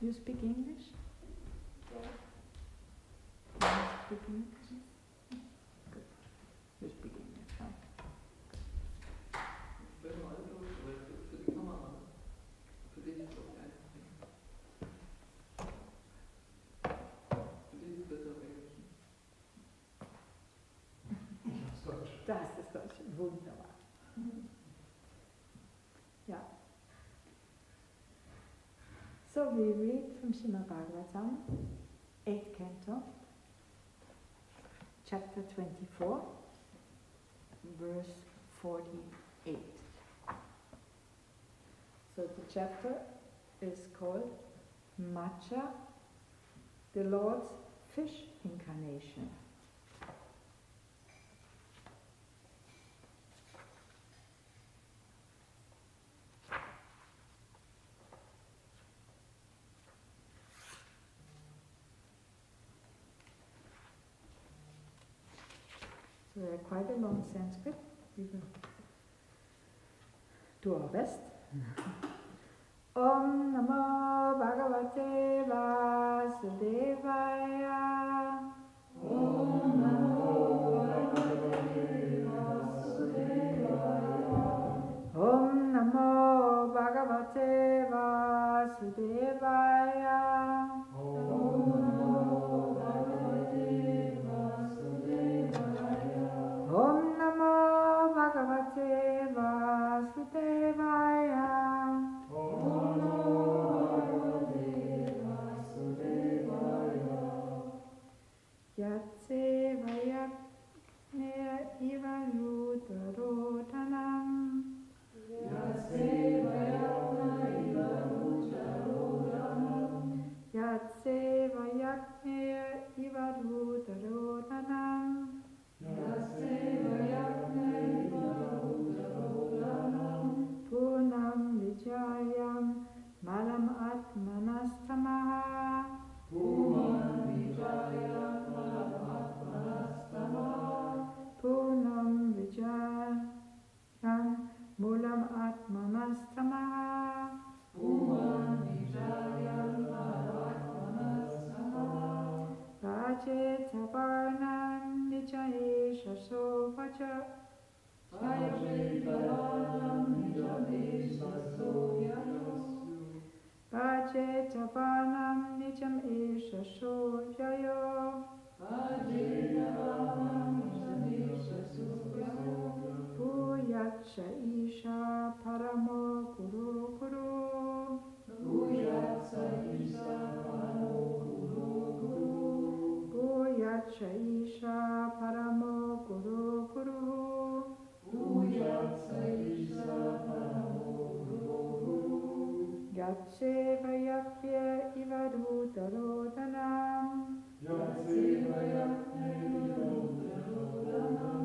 you speak English? Yeah. You speak English? Good. You speak English, huh? Ich spreche mal Altdeutsch, aber für die Kamera. Für dich ist auch einfach. Für dich ist besser auf Englisch. Ich hab's Deutsch. Das ist Deutsch. Wunderbar. Ja. So we read from Srimad Bhagavatam, 8th canto, chapter 24, verse 48. So the chapter is called Matcha, the Lord's fish incarnation. So quite a long Sanskrit. We will do our best. Om Namo Bhagavate Vasudevaya. Om Namo Bhagavate Vasudevaya. Om Namo Bhagavate Vasudevaya. Om Namo Bhagavate Vasudevaya. Om Namo Bhagavate Vasudevaya. Om Namo Bhagavate Vasudevaya. Yatse Vayakneya Iva Rutarodhanam. Yatse Vayakneya Rutarodhanam. Yatse Vayakneya Iva Rutarodhanam. Yatse Vayakneya Rutarodhanam. Punam Vijayam Malam Atmanastamaha. Punam Vijayam Malam Atmanastamaha. Punam Vijayam Mulam Atmanastamaha. Punam Vijayam Malam Atmanastamaha. Vajetavarnam Nijaesha Sovaja. Vajetavarnam Nijamesha Soyasya. Vajetavarnam Nijam Esha Soyayo. Vajetavarnam Nijamesha Soyasya. Puyacha Isha Paramo Guru Guru. Pujatsa Isha Paramo Guru Guru. Puyacha Isha Paramo Guru Guru. Pujatsa Isha Paramo Guru Guru. Yatse Vayakya Iva Rutarodhanam. Yatse Vayakneya Rutarodhanam.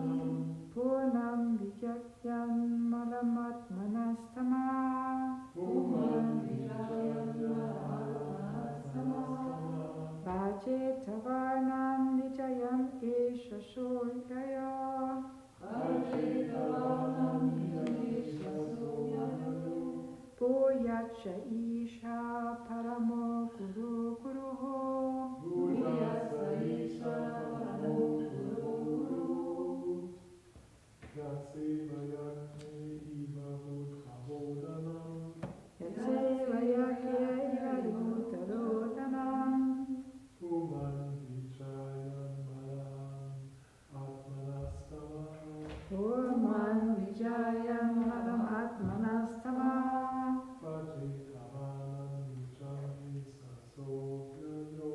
Punam Vijakyam Malamatmanastama. Punam Vijayam Mahatmanastama. Vajetavarnam Nijayam Esha Soyaya. Vajetavarnam Nijamesha Soyasya. Puyacha Isha Paramo Guru Guru. Pujatsa Isha Paramo Guru Guru. Yatse Vayakneya Rutarodhanam. Yatse Vayakya Iva Rutarodhanam. Puman Vijayam Malam Atmanastama. Puman Vijayam Malam Atmanastama. Vajetavanam Nijam Isa Soyayo.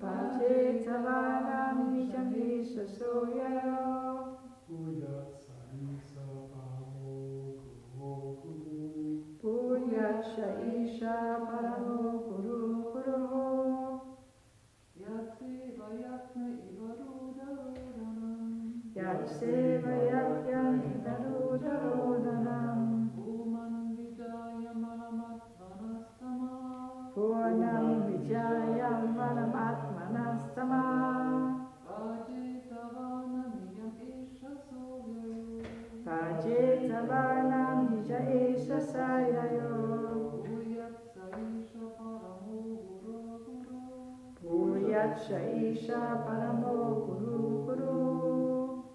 Vajetavanam Nijam Esha Soyayo. Pujatsa Isa Paramo Guru Guru. Puyacha Isha Paramo Guru Guru. Yatse Vayakne Iva Rutarodhanam. Yatse Vayakyan Iva Rutarodhanam. Puman Vijayam Malamatmanastama. Punam Vijayam Malam Atmanastama. Vajetavanam Nijam Esha Soyayo. Vajetavanam Nija Esha Sayayo. Pujatsa Isha Paramo Pujatsya Isha Paramo Guru Guru.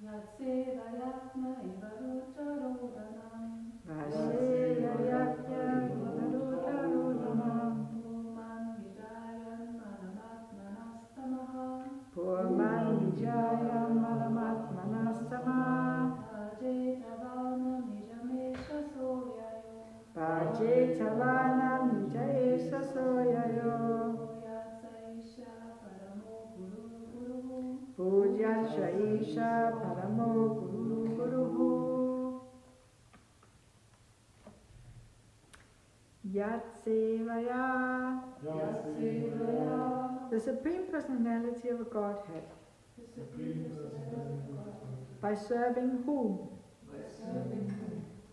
Yatsevayatma ivarucharodhanam. Vaseya Yatya Varucharodhanam. Puman vijayan manamatmanastamaha. Purman Vijaya Manamatmanastama. Bhaje chavana nijamesha soyayo. Bhaje Chavanam Nijayesa Soyayo. Yatsaisha paramo guru guru. Pujatsya Isha Paramo Guru Guru. Yatsevaya, Yatsevaya. the Supreme Personality of Godhead, by serving whom?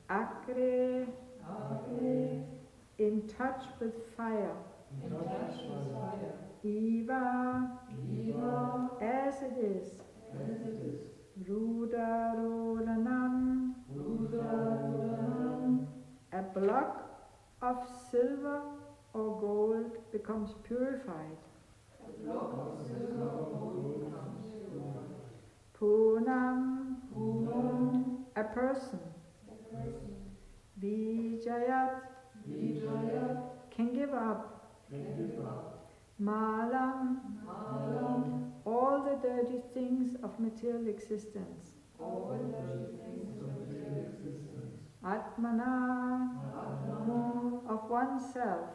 Akre, in touch with fire. Eva, as it is. Rudarodanam, a block of silver or gold becomes purified. Punam, a person. Vijayat, can give up. Malam, all the dirty things of material existence. Atmana, of oneself.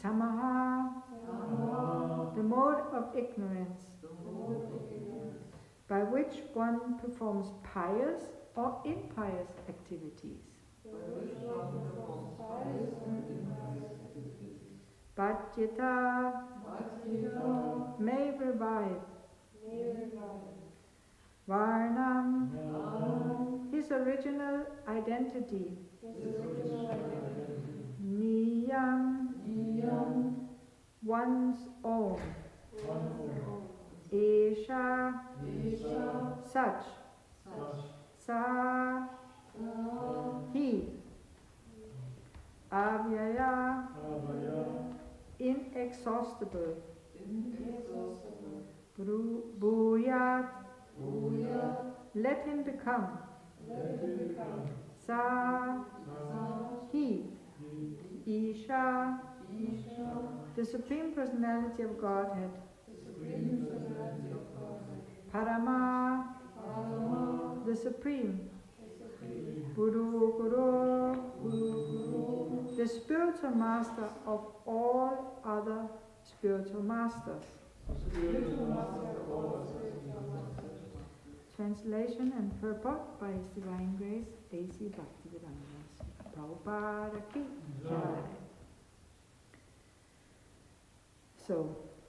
Tamaha, the mode of ignorance, by which one performs pious or impious activities. Bhajyata, may revive. Varnam, his original identity. Niyam, one's own. Esha, such. Sa, he. Avyaya, inexhaustible. Bhuyat, let him become. Sa, he. Isha, the Supreme Personality of Godhead. Parama, the Supreme. Guru Guru, the spiritual master of all other spiritual masters. Translation and purport by His Divine Grace, A.C. Bhaktivedanta Prabhupada Ki Jai. So,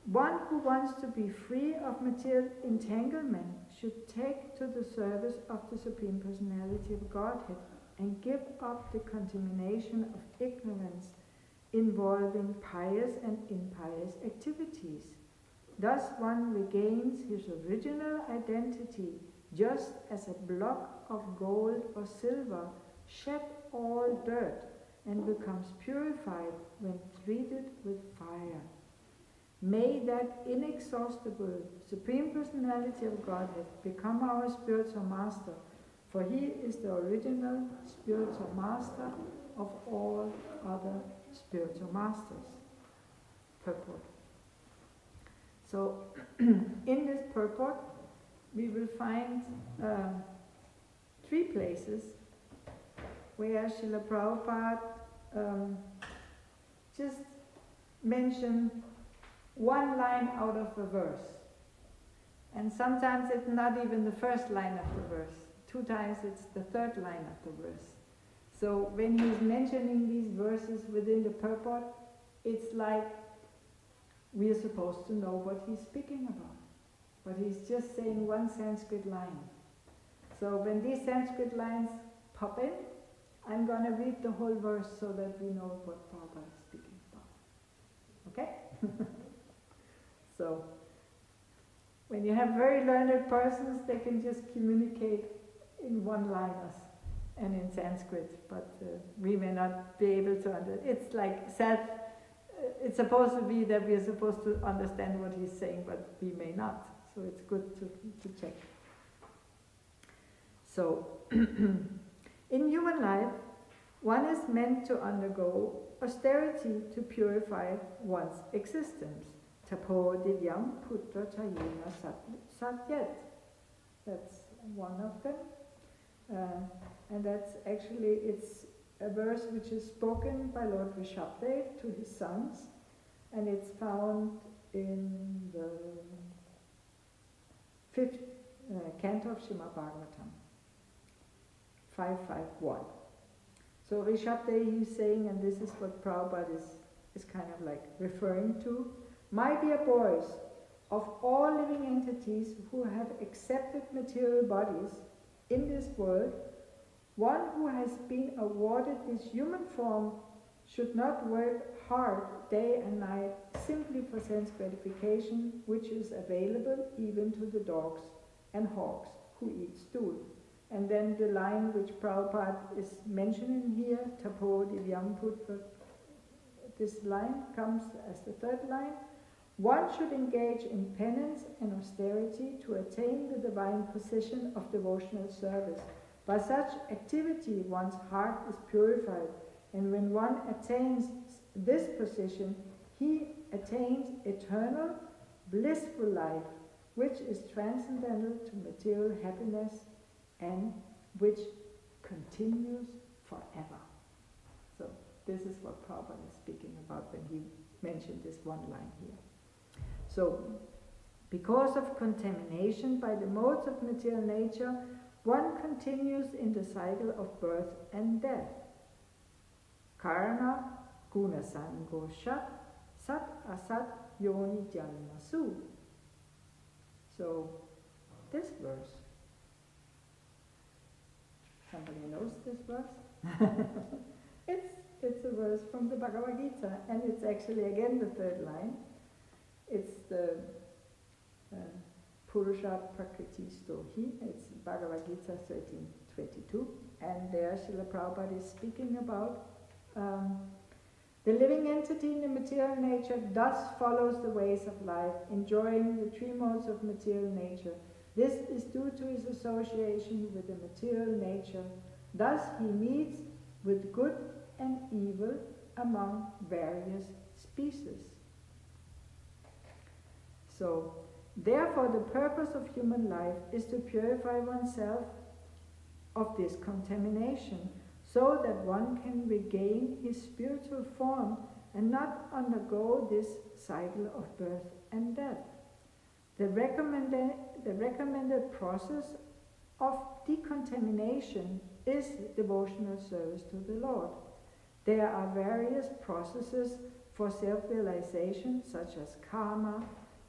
one who wants to be free of material entanglement should take to the service of the Supreme Personality of Godhead and give up the contamination of ignorance involving pious and impious activities. Thus one regains his original identity, just as a block of gold or silver shed all dirt and becomes purified when treated with fire. May that inexhaustible Supreme Personality of Godhead become our spiritual master, for He is the original spiritual master of all other spiritual masters. Purport. So, in this purport, we will find 3 places where Srila Prabhupada just mentioned one line out of a verse. And sometimes it's not even the first line of the verse. 2 times it's the 3rd line of the verse. So when he's mentioning these verses within the purport, it's like we are supposed to know what he's speaking about. But he's just saying one Sanskrit line. So when these Sanskrit lines pop in, I'm going to read the whole verse so that we know what Prabhupada is speaking about. Okay? So, when you have very learned persons, they can just communicate in one-liners. and in Sanskrit, but we may not be able to understand. It's like it's supposed to be that we are supposed to understand what he's saying, but we may not. So it's good to check. So, in human life, one is meant to undergo austerity to purify one's existence. Tapo divyam putra chayena satyat. That's one of them. And that's actually, it's a verse which is spoken by Lord Rishabdev to his sons, and it's found in the 5th canto of Srimad Bhagavatam, 551. So Rishabdev is saying, and this is what Prabhupada is kind of like referring to, my dear boys, of all living entities who have accepted material bodies in this world, one who has been awarded this human form should not work hard day and night simply for sense gratification, which is available even to the dogs and hogs who eat stool. And then the line which Prabhupada is mentioning here, Tapo divyam putra, this line comes as the third line. One should engage in penance and austerity to attain the divine position of devotional service. By such activity, one's heart is purified, and when one attains this position, he attains eternal, blissful life, which is transcendental to material happiness and which continues forever. So this is what Prabhupada is speaking about when he mentioned this one line here. So, because of contamination by the modes of material nature, one continues in the cycle of birth and death. Karma guna sangoshat sat asat yoni janmasu. So, this verse. Somebody knows this verse? It's a verse from the Bhagavad Gita, and it's actually again the third line. It's the Purusha Prakriti Stohi. It's Bhagavad Gita 13:22, and there Srila Prabhupada is speaking about the living entity in the material nature thus follows the ways of life, enjoying the three modes of material nature. This is due to his association with the material nature. Thus he meets with good and evil among various species. So, therefore the purpose of human life is to purify oneself of this contamination, so that one can regain his spiritual form and not undergo this cycle of birth and death. The recommended process of decontamination is devotional service to the Lord. There are various processes for self-realization, such as karma,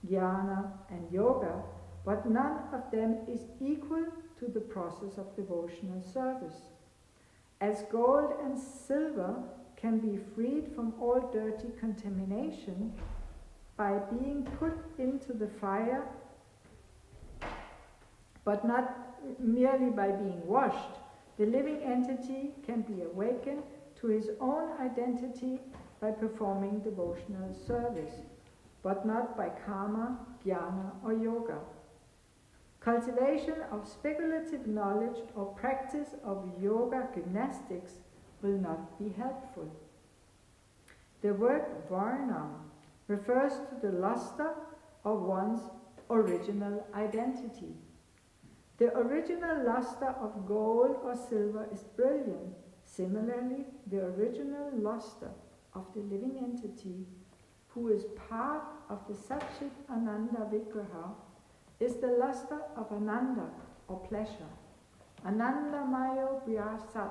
jnana, and yoga, but none of them is equal to the process of devotional service. As gold and silver can be freed from all dirty contamination by being put into the fire, but not merely by being washed, the living entity can be awakened to his own identity by performing devotional service, but not by karma, jnana, or yoga. Cultivation of speculative knowledge or practice of yoga gymnastics will not be helpful. The word varnam refers to the luster of one's original identity. The original luster of gold or silver is brilliant. Similarly, the original luster of the living entity, who is part of the Satchit Ananda Vigraha, is the luster of Ananda, or pleasure. Ananda Mayo Vyasat.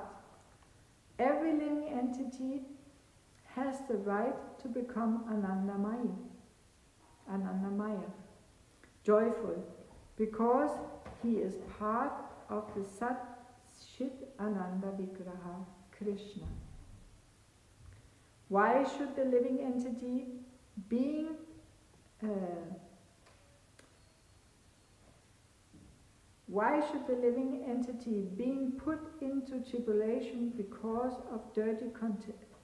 Every living entity has the right to become Anandamaya, joyful, because he is part of the Satchit Ananda Vigraha, Krishna. Why should the living entity, being Why should the living entity, being put into tribulation because of dirty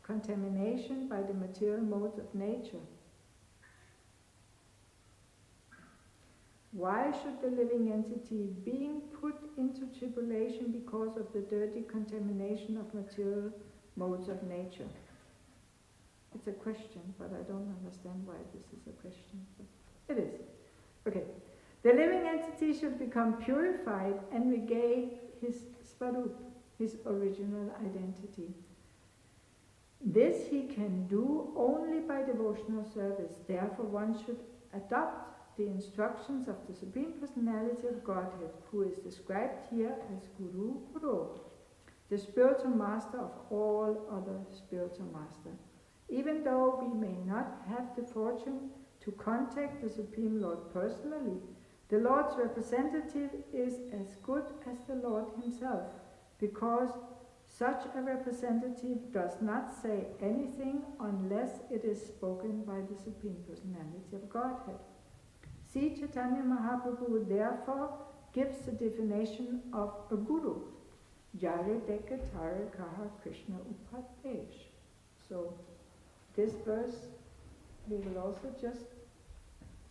contamination by the material modes of nature? Why should the living entity, being put into tribulation because of the dirty contamination of material modes of nature? It's a question, but I don't understand why this is a question. But it is. Okay. The living entity should become purified and regain his svarup, his original identity. This he can do only by devotional service. Therefore, one should adopt the instructions of the Supreme Personality of Godhead, who is described here as Guru Guru, the spiritual master of all other spiritual masters. Even though we may not have the fortune to contact the Supreme Lord personally, the Lord's representative is as good as the Lord himself, because such a representative does not say anything unless it is spoken by the Supreme Personality of Godhead. Sri Chaitanya Mahaprabhu therefore gives the definition of a guru, Jare Deka Tare Kaha Krishna Upadesh. So this verse, we will also just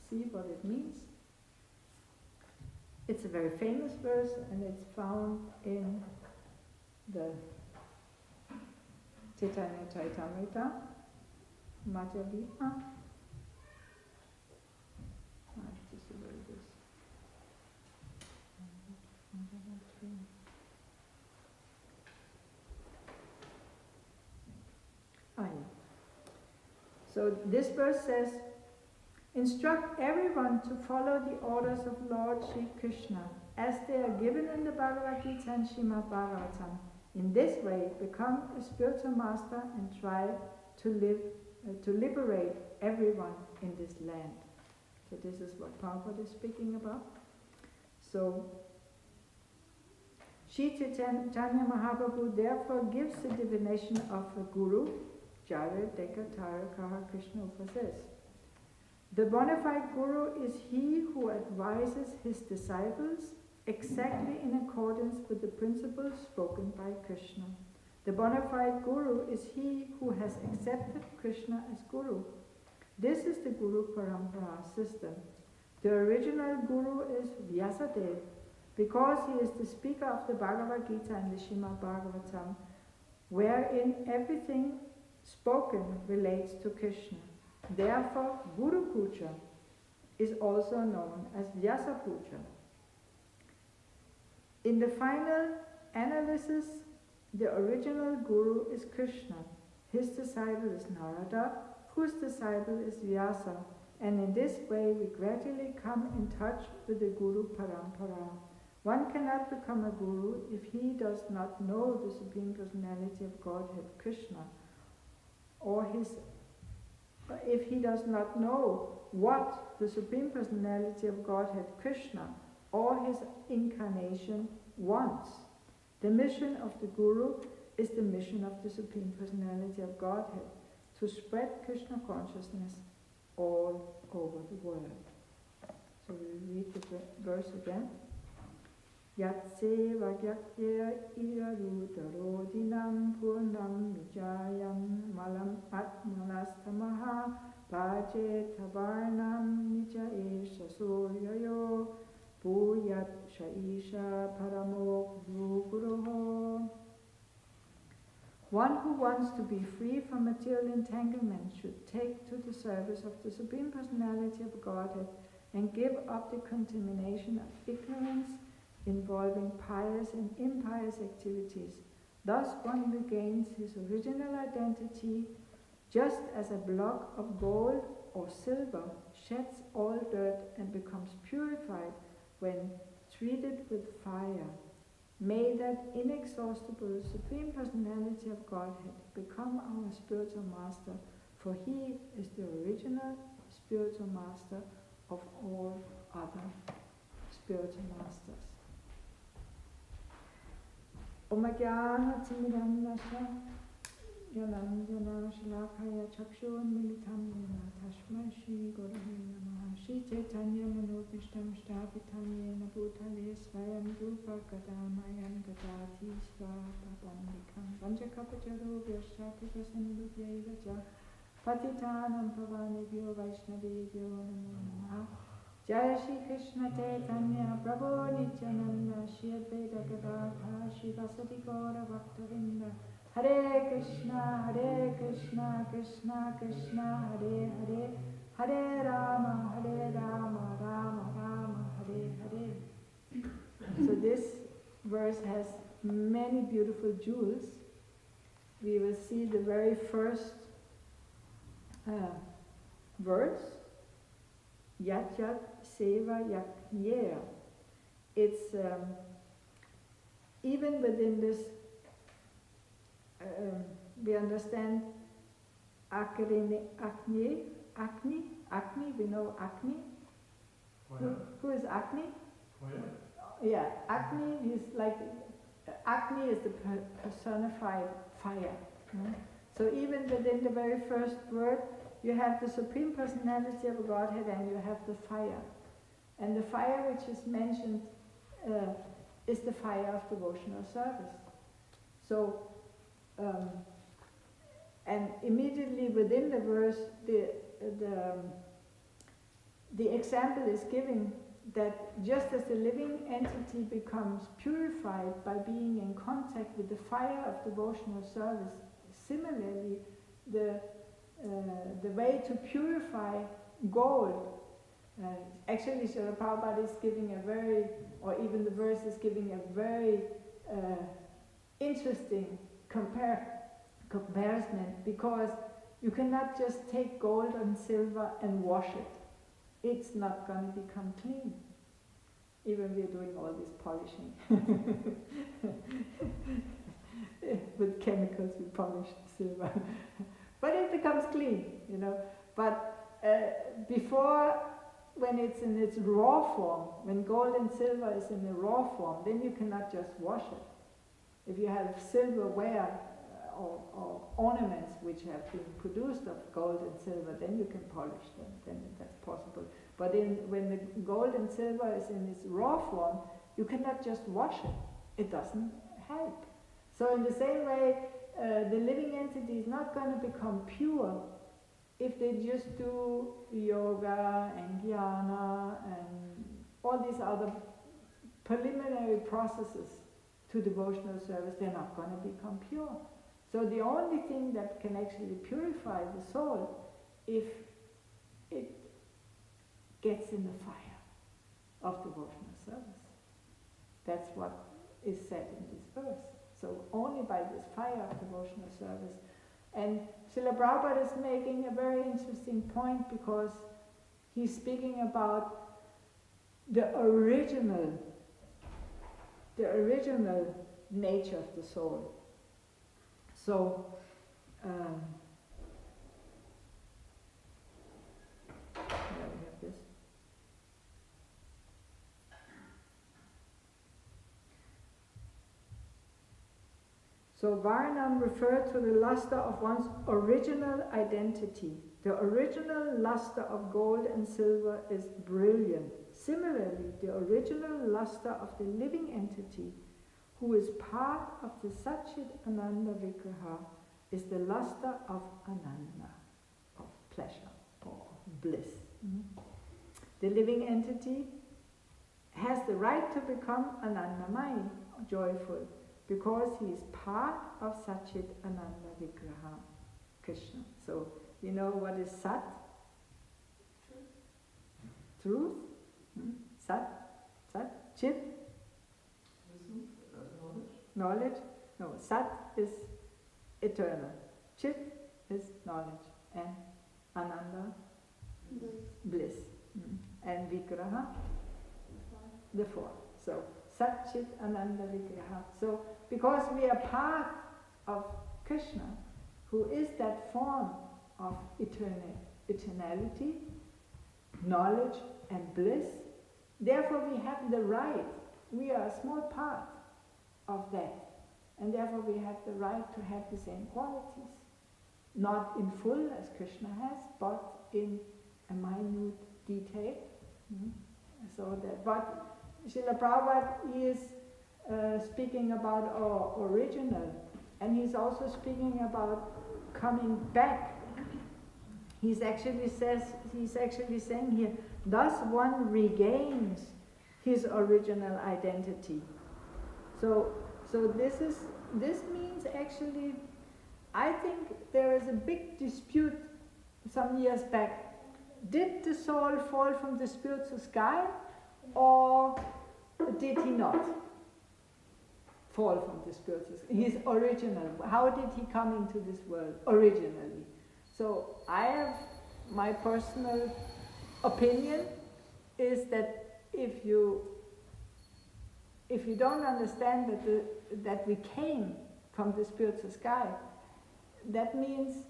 see what it means. It's a very famous verse, and it's found in the Chaitanya Charitamrita, Madhya Lila. I have to see where it is. Ah, yeah. So this verse says, instruct everyone to follow the orders of Lord Sri Krishna as they are given in the Bhagavad Gita and Srimad Bhagavatam. In this way, become a spiritual master and try to liberate everyone in this land. So this is what Prabhupada is speaking about. So Sri Chaitanya Mahaprabhu therefore gives the definition of a guru, Jare Deka Tara Kaha Krishna Upases. The bona fide guru is he who advises his disciples exactly in accordance with the principles spoken by Krishna. The bona fide guru is he who has accepted Krishna as guru. This is the Guru Parampara system. The original guru is Vyasadeva, because he is the speaker of the Bhagavad Gita and the Srimad Bhagavatam, wherein everything spoken relates to Krishna. Therefore, Guru Puja is also known as Vyasa Puja. In the final analysis, the original Guru is Krishna. His disciple is Narada, whose disciple is Vyasa, and in this way we gradually come in touch with the Guru Parampara. One cannot become a Guru if he does not know the Supreme Personality of Godhead, Krishna, or if he does not know what the Supreme Personality of Godhead, Krishna, or his incarnation wants. The mission of the Guru is the mission of the Supreme Personality of Godhead, to spread Krishna consciousness all over the world. So we read the verse again. Yatseva gyakya irarudarodinam purnam vijayam malam atmanastamaha paje tavarnam nija esha suryayo puyat shaisha paramo guruho. One who wants to be free from material entanglement should take to the service of the Supreme Personality of Godhead and give up the contamination of ignorance involving pious and impious activities. Thus one regains his original identity, just as a block of gold or silver sheds all dirt and becomes purified when treated with fire. May that inexhaustible Supreme Personality of Godhead become our spiritual master, for he is the original spiritual master of all other spiritual masters. Om Jnana Timirandasya Yanandana Shalakaya Chakshun Militam Yena Tashma Shri Gurave Namaha Shri Chaitanya Manopishtam Shtapitam Yena Bhutale Svayam Rupa Kadamayam Gadati Svapabandikam Vanjakapacharo Vyashtati Prasanudhyaiva Cha Patitanam Pavanebhyo Vaishnavebhyo Namo Namaha Jaya Shri Krishna Chaitanya Prabhu Nityananda Shri Advaita Gadadha Shri Vasadi Gaura Bhaktavinda Hare Krishna, Krishna Krishna, Hare Hare, Hare Rama, Rama Rama, Hare Hare. So this verse has many beautiful jewels. We will see the very first verse, Yat Yat Seva Yaknyer. It's even within this. We understand Akni, we know Agni. Who is Agni? Yeah, Agni is like, Agni is the personified fire. So even within the very first word, you have the Supreme Personality of Godhead and you have the fire. And the fire which is mentioned is the fire of devotional service. So, and immediately within the verse, the example is given that just as the living entity becomes purified by being in contact with the fire of devotional service, similarly, the way to purify gold, actually Srila Prabhupada is giving a very, or even the verse is giving a very interesting comparison, because you cannot just take gold and silver and wash it. It's not going to become clean. Even we're doing all this polishing. With chemicals we polish the silver. But it becomes clean, you know. But before, when it's in its raw form, when gold and silver is in the raw form, then you cannot just wash it. If you have silverware or ornaments which have been produced of gold and silver, then you can polish them, then that's possible. But when the gold and silver is in its raw form, you cannot just wash it. It doesn't help. So in the same way, the living entity is not going to become pure if they just do yoga and jnana and all these other preliminary processes to devotional service. They're not going to become pure. So the only thing that can actually purify the soul, if it gets in the fire of devotional service. That's what is said in this verse. So only by this fire of devotional service. And Srila Prabhupada is making a very interesting point, because he's speaking about the original nature of the soul. So, there we have this. So Varnam referred to the luster of one's original identity. The original luster of gold and silver is brilliant. Similarly, the original luster of the living entity, who is part of the Satchit Ananda Vigraha, is the luster of Ananda, of pleasure or bliss. The living entity has the right to become Anandamai, joyful, because he is part of Satchit Ananda Vigraha, Krishna. So, you know what is Sat? Truth. Sat. Chit. Knowledge? No, Sat is eternal. Chit is knowledge. And Ananda? Bliss. And Vigraha? The four. So, Sat, Chit, Ananda, Vigraha. So, because we are part of Krishna, who is that form of eternality, knowledge and bliss, therefore we have the right, we are a small part of that, and therefore we have the right to have the same qualities. Not in full as Krishna has, but in a minute detail. So that, but Srila Prabhupada is speaking about our original, and he's also speaking about coming back. He's actually saying here, thus one regains his original identity. So this means actually, I think there is a big dispute some years back. Did the soul fall from the spiritual sky, or did he not fall from the spiritual sky? His original. How did he come into this world originally? So I have my personal opinion is that if you don't understand that we came from the spiritual sky, that means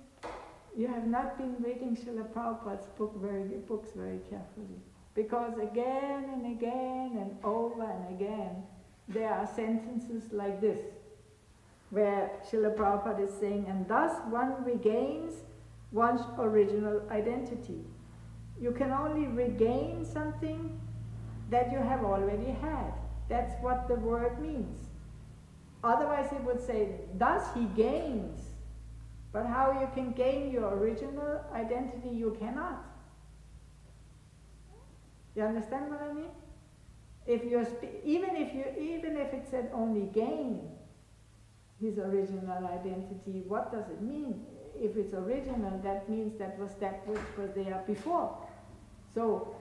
you have not been reading Srila Prabhupada's books very carefully. Because again and again and over and again, there are sentences like this, where Srila Prabhupada is saying, and thus one regains one's original identity. You can only regain something that you have already had. That's what the word means. Otherwise it would say, thus he gains. But how you can gain your original identity, you cannot. You understand what I mean? If you're even if it said only gain his original identity, what does it mean? If it's original, that means that which was there before. So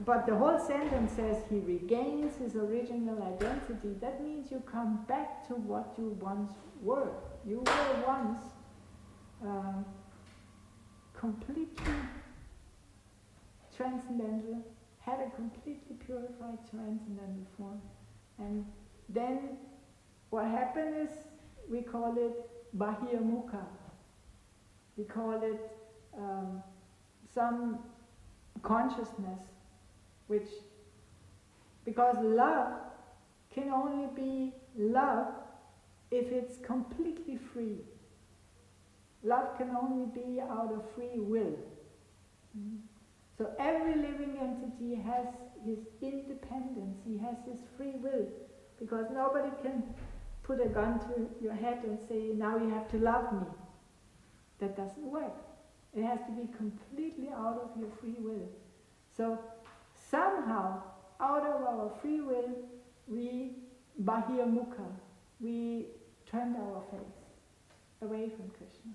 but the whole sentence says he regains his original identity. That means you come back to what you once were. You were once completely transcendental, had a completely purified transcendental form. And then what happened is, we call it Bahirmukha. We call it some consciousness, which, because love can only be love if it's completely free. Love can only be out of free will. So every living entity has his independence, he has his free will, because nobody can put a gun to your head and say, now you have to love me. That doesn't work. It has to be completely out of your free will. So somehow, out of our free will, we bahirmukha, we turned our face away from Krishna.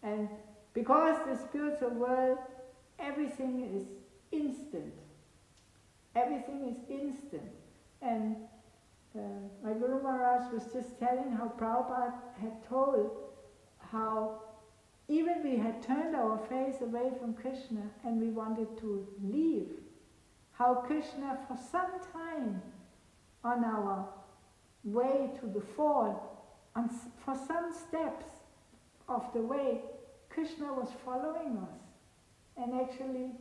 And because the spiritual world, everything is instant. Everything is instant. And my Guru Maharaj was just telling how Prabhupada had told how even we had turned our face away from Krishna and we wanted to leave, how Krishna for some time on our way to the fall, for some steps of the way, Krishna was following us and actually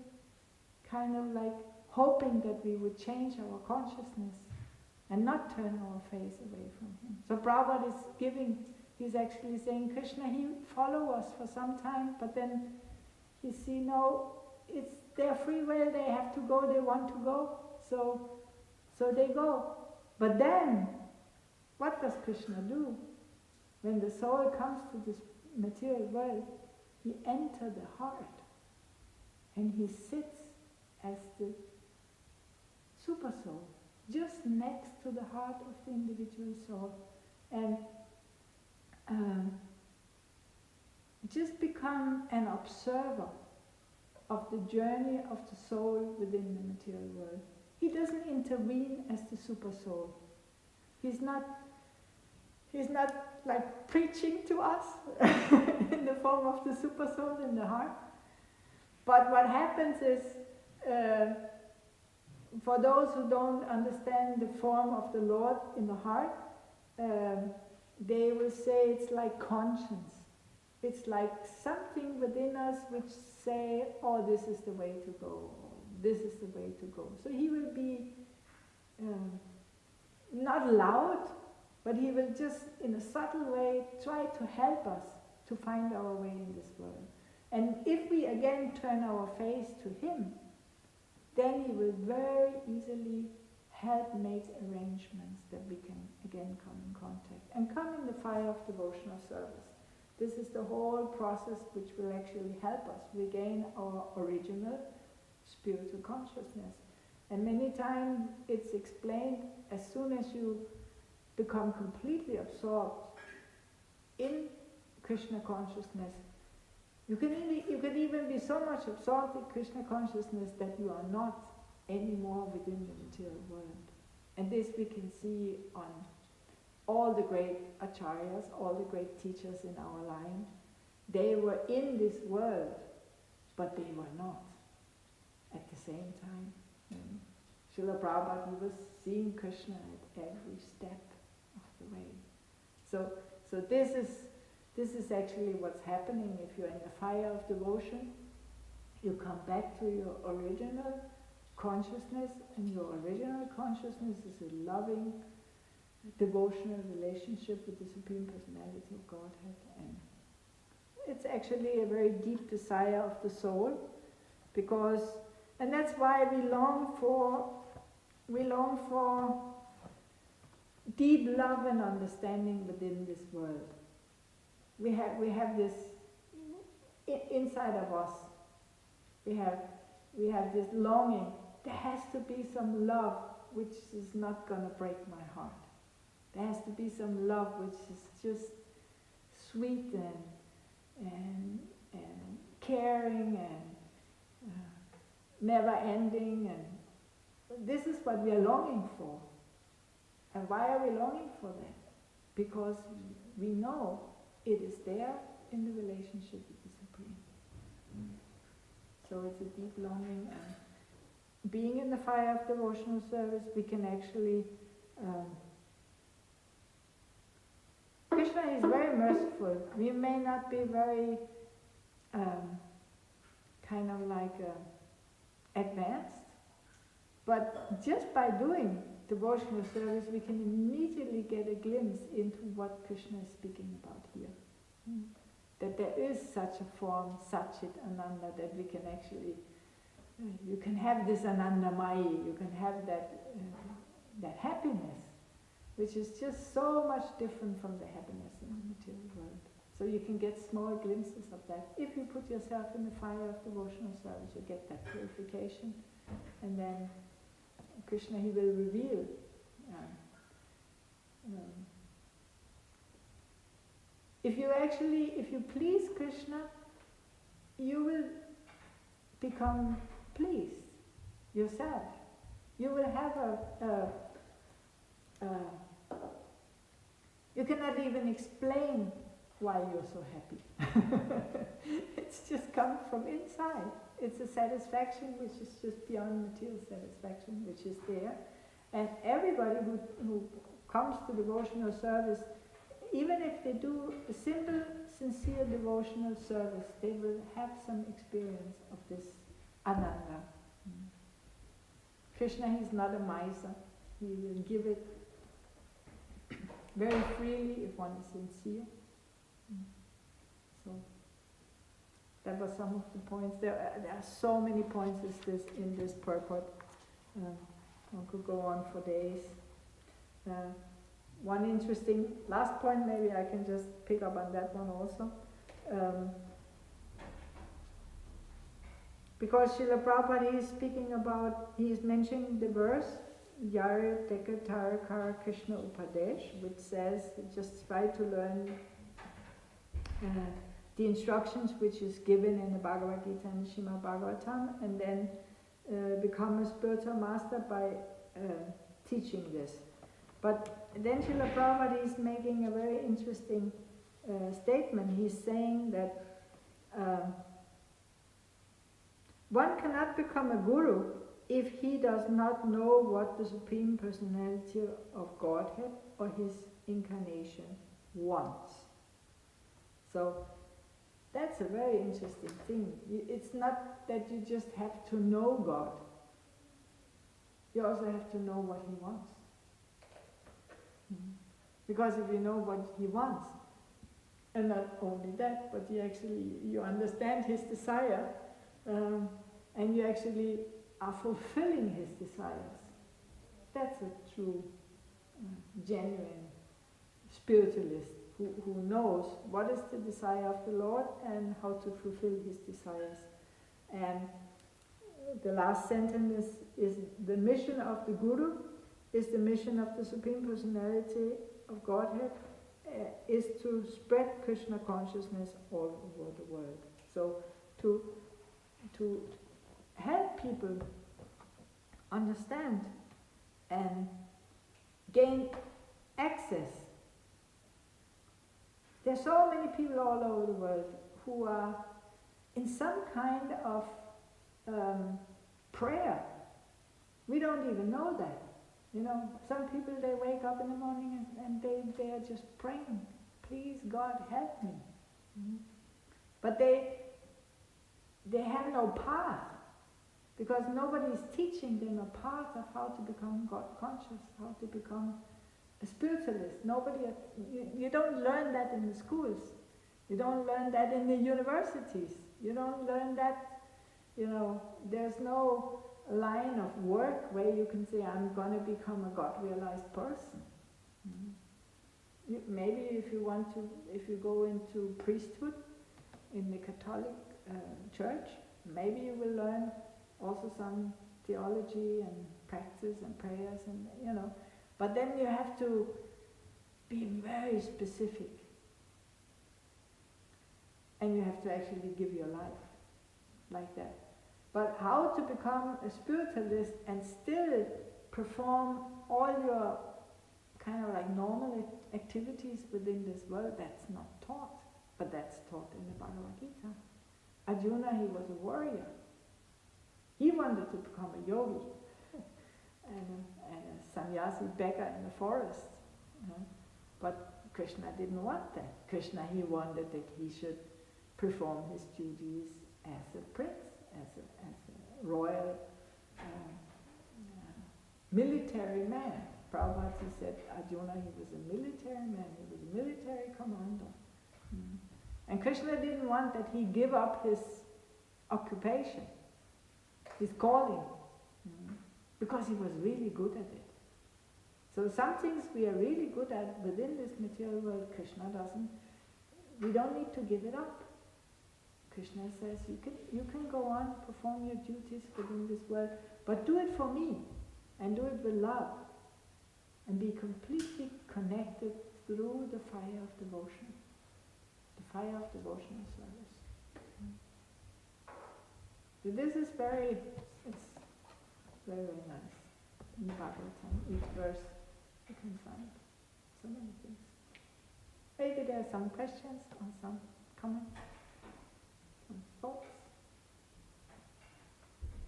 kind of like hoping that we would change our consciousness and not turn our face away from him. So Prabhupada he's actually saying, Krishna, he follow us for some time, but then you see, no, it's their free will, they have to go, they want to go, so they go. But then, what does Krishna do? When the soul comes to this material world, he enters the heart, and he sits as the super soul, just next to the heart of the individual soul, and just become an observer of the journey of the soul within the material world. He doesn't intervene as the super soul. He's not like preaching to us in the form of the super soul in the heart. But what happens is, for those who don't understand the form of the Lord in the heart, they will say it's like conscience. It's like something within us which say, oh, this is the way to go, this is the way to go. So he will be not loud, But he will just, in a subtle way, try to help us to find our way in this world. And if we again turn our face to him, then he will very easily help make arrangements that we can again come in contact and come in the fire of devotional service. This is the whole process which will actually help us regain our original spiritual consciousness. And many times it's explained, as soon as you become completely absorbed in Krishna consciousness, you can even be so much absorbed in Krishna consciousness that you are not anymore within the material world. And this we can see on all the great acharyas, all the great teachers in our line. They were in this world, but they were not at the same time. Srila Prabhupada, he was seeing Krishna at every step of the way. So this is actually what's happening. If you're in the fire of devotion, you come back to your original consciousness, and your original consciousness is a loving, devotional relationship with the Supreme Personality of Godhead. And it's actually a very deep desire of the soul, and that's why we long for deep love and understanding within this world. We have this inside of us. We have this longing. There has to be some love which is not going to break my heart. There has to be some love which is just sweet and caring and never ending. And this is what we are longing for. And why are we longing for that? Because we know it is there in the relationship with the Supreme. So it's a deep longing, and being in the fire of devotional service, we can actually Krishna is very merciful. We may not be very kind of like advanced, but just by doing devotional service, we can immediately get a glimpse into what Krishna is speaking about here. That there is such a form, Satchit Ananda, that we can actually, you can have this Anandamayi, you can have that happiness, which is just so much different from the happiness in the material world. So you can get small glimpses of that. If you put yourself in the fire of devotional service, you get that purification, and then Krishna, he will reveal. If you please Krishna, you will become pleased yourself. You will have you cannot even explain why you're so happy. It's just come from inside. It's a satisfaction which is just beyond material satisfaction, which is there. And everybody who comes to devotional service, even if they do a simple, sincere devotional service, they will have some experience of this Ananda. Krishna, he's not a miser. He will give it very freely if one is sincere. So that was some of the points. There are so many points in this purport. One could go on for days. One interesting last point, maybe I can just pick up on that one also. Because Srila Prabhupada is speaking about, he is mentioning the verse, Yare Teka Tarakara Krishna Upadesh, which says, just try to learn the instructions which is given in the Bhagavad Gita and the Srimad Bhagavatam, and then become a spiritual master by teaching this. But then Srila Prabhupada is making a very interesting statement. He's saying that one cannot become a guru if he does not know what the Supreme Personality of Godhead or his incarnation wants. So that's a very interesting thing. It's not that you just have to know God. You also have to know what he wants. Because if you know what he wants, and not only that, but you understand his desire, and you actually are fulfilling his desires. That's a true, genuine spiritualist who knows what is the desire of the Lord and how to fulfill his desires. And the last sentence is the mission of the Guru, is the mission of the Supreme Personality of Godhead, is to spread Krishna consciousness all over the world. So to help people understand and gain access. There's so many people all over the world who are in some kind of prayer. We don't even know that. You know, some people, they wake up in the morning and they are just praying, please God help me. Mm-hmm. But they have no path, because nobody is teaching them a path of how to become God conscious, how to become a spiritualist. You don't learn that in the schools. You don't learn that in the universities. You don't learn that, there's no line of work where you can say, I'm going to become a God-realized person. Mm-hmm. Maybe if you go into priesthood in the Catholic Church, maybe you will learn also some theology and practice and prayers and, but then you have to be very specific. And you have to actually give your life like that. But how to become a spiritualist and still perform all your kind of like normal activities within this world, that's not taught. But that's taught in the Bhagavad Gita. Arjuna, he was a warrior. He wanted to become a yogi and a sannyasi beggar in the forest. But Krishna didn't want that. Krishna, he wanted that he should perform his duties as a prince, as a royal military man. Prabhupada, he said Arjuna, he was a military man, he was a military commander. And Krishna didn't want that he give up his occupation, his calling, because he was really good at it. So some things we are really good at within this material world, Krishna doesn't. We don't need to give it up. Krishna says, you can go on, perform your duties within this world, but do it for me, and do it with love, and be completely connected through the fire of devotion, the fire of devotional service. So this is very nice. In Bhagavatam, each verse you can find so many things. Maybe there are some questions or some comments, some thoughts.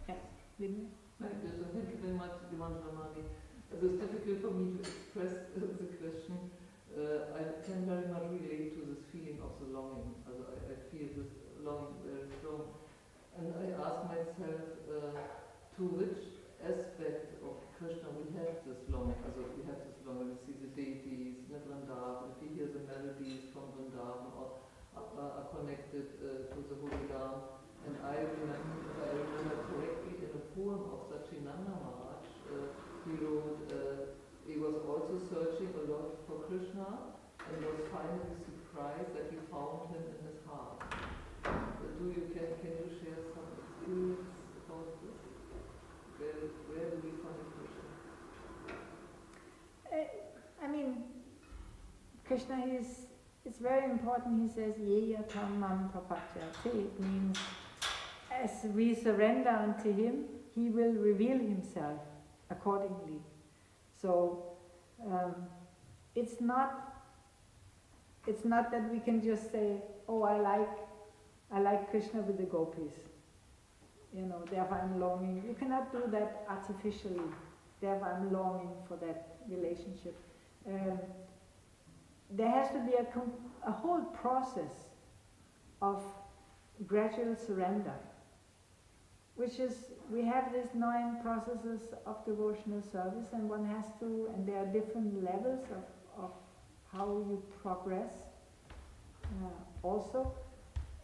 Yes, Vinay. Thank you very much, Manjulamani. It's difficult for me to express the question. I can very much relate to this feeling of the longing. I feel this longing very strong. And I ask myself, to which aspect of Krishna we have this longing? We have this longing, we see the deities in Vrindavan, if we hear the melodies from Vrindavan or are connected to the Holy Dham. And I remember correctly, in a poem of Sachinanda Maharaj, he wrote, he was also searching a lot for Krishna and was finally surprised that he found him in his heart. Can you share some experience about this? Where do we find Krishna? Krishna it's very important. He says, Ye yatam mam prapatyate. It means, as we surrender unto him, he will reveal himself accordingly. So it's not that we can just say, oh, I like Krishna with the gopis. Therefore I'm longing. You cannot do that artificially. Therefore I'm longing for that relationship. There has to be a whole process of gradual surrender, which is, we have these 9 processes of devotional service, and one has to, and there are different levels of how you progress also.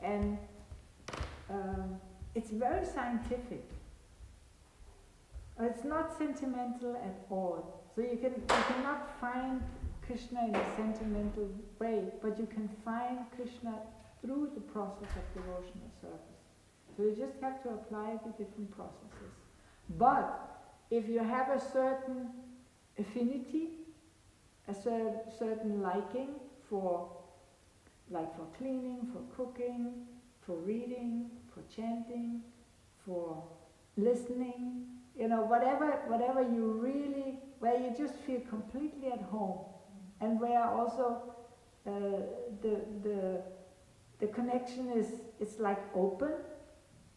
And it's very scientific. It's not sentimental at all. So you cannot find Krishna in a sentimental way, but you can find Krishna through the process of devotional service. So you just have to apply the different processes. But if you have a certain affinity, a certain liking for, like for cleaning, for cooking, for reading, for chanting, for listening, whatever you really, where you just feel completely at home, and where also the connection is like open,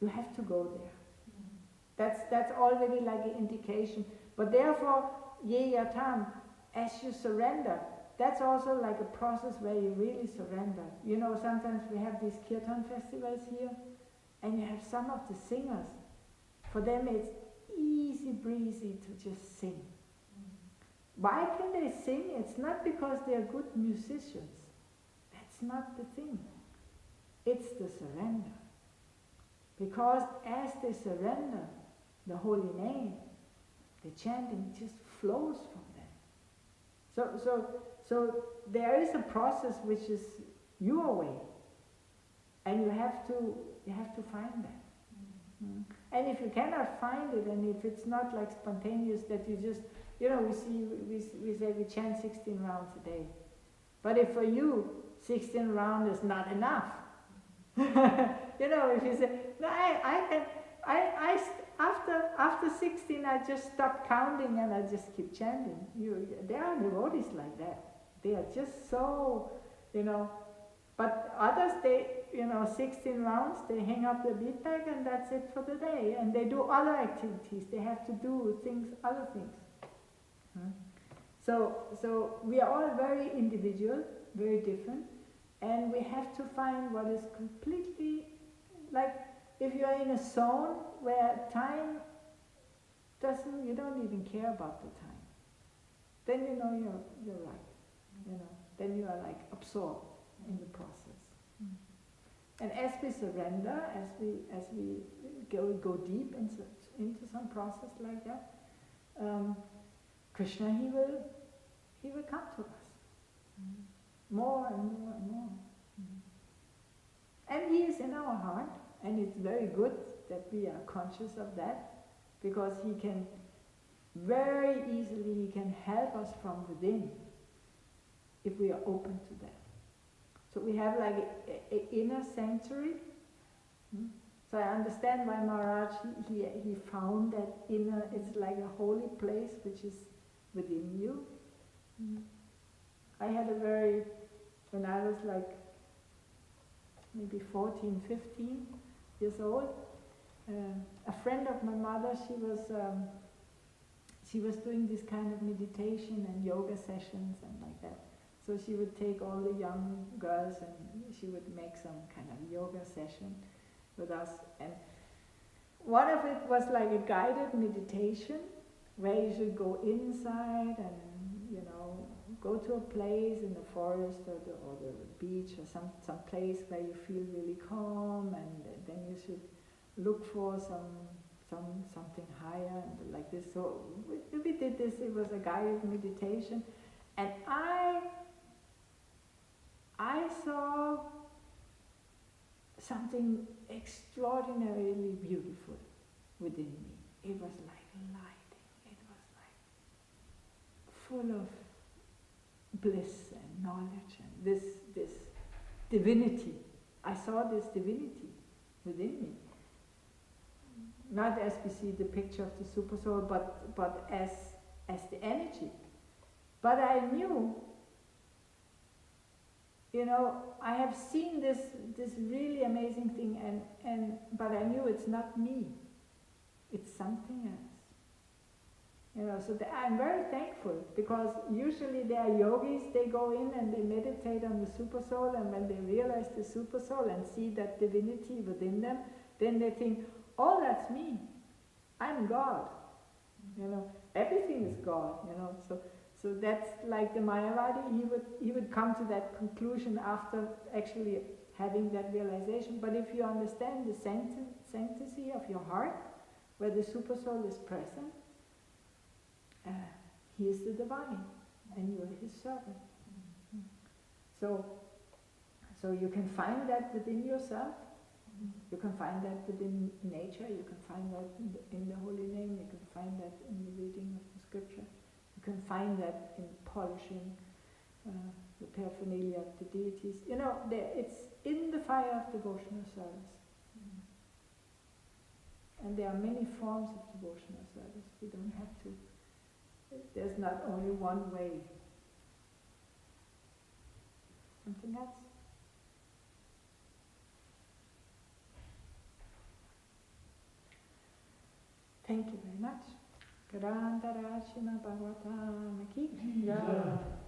you have to go there. That's already like an indication. But therefore, ye yatam, as you surrender, that's also like a process where you really surrender. Sometimes we have these kirtan festivals here, and you have some of the singers. For them it's easy breezy to just sing. Why can they sing? It's not because they are good musicians. That's not the thing. It's the surrender. Because as they surrender the holy name, the chanting just flows from them. So there is a process which is your way, and you have to find that. And if you cannot find it, and if it's not like spontaneous that you just, we say we chant 16 rounds a day. But if for you 16 rounds is not enough, if you say, no, after 16 I just stop counting and I just keep chanting. There are devotees like that. They are just so, but others, they, 16 rounds, they hang up the bead bag and that's it for the day. And they do other activities. They have to do other things. So we are all very individual, very different. And we have to find what is completely, like if you are in a zone where time you don't even care about the time, then you're right. Then you are like absorbed in the process. And as we surrender, as we go deep into some process like that, Krishna, he will come to us more and more and more. And he is in our heart, and it's very good that we are conscious of that, because he can very easily help us from within if we are open to that. So we have like an inner sanctuary. So I understand why Maharaj, he found that inner, it's like a holy place which is within you. I had when I was like maybe 14, 15 years old, a friend of my mother, she was doing this kind of meditation and yoga sessions and like that. So she would take all the young girls and she would make some kind of yoga session with us. And one of it was like a guided meditation where you should go inside and, go to a place in the forest or the beach or some place where you feel really calm, and then you should look for something higher and like this. So we did this. It was a guided meditation, and I saw something extraordinarily beautiful within me. It was like lighting. It was like full of bliss and knowledge and this divinity. I saw this divinity within me. Not as we see the picture of the super soul, but as the energy. But I knew, I have seen this really amazing thing, but I knew it's not me. It's something else. So I'm very thankful, because usually there are yogis, they go in and they meditate on the super soul, and when they realize the super soul and see that divinity within them, then they think, oh, that's me. I'm God. Everything is God. So that's like the Mayavadi, he would come to that conclusion after actually having that realization. But if you understand the sanctity of your heart, where the super soul is present, he is the divine, and you are his servant. So you can find that within yourself. You can find that within nature. You can find that in the holy name. You can find that in the reading of the scripture. You can find that in polishing the paraphernalia of the deities. You know, it's in the fire of devotional service. And there are many forms of devotional service. We don't have to. There's not only one way. Something else? Thank you very much. Grandara Shima Bhagavatam Ki Jai.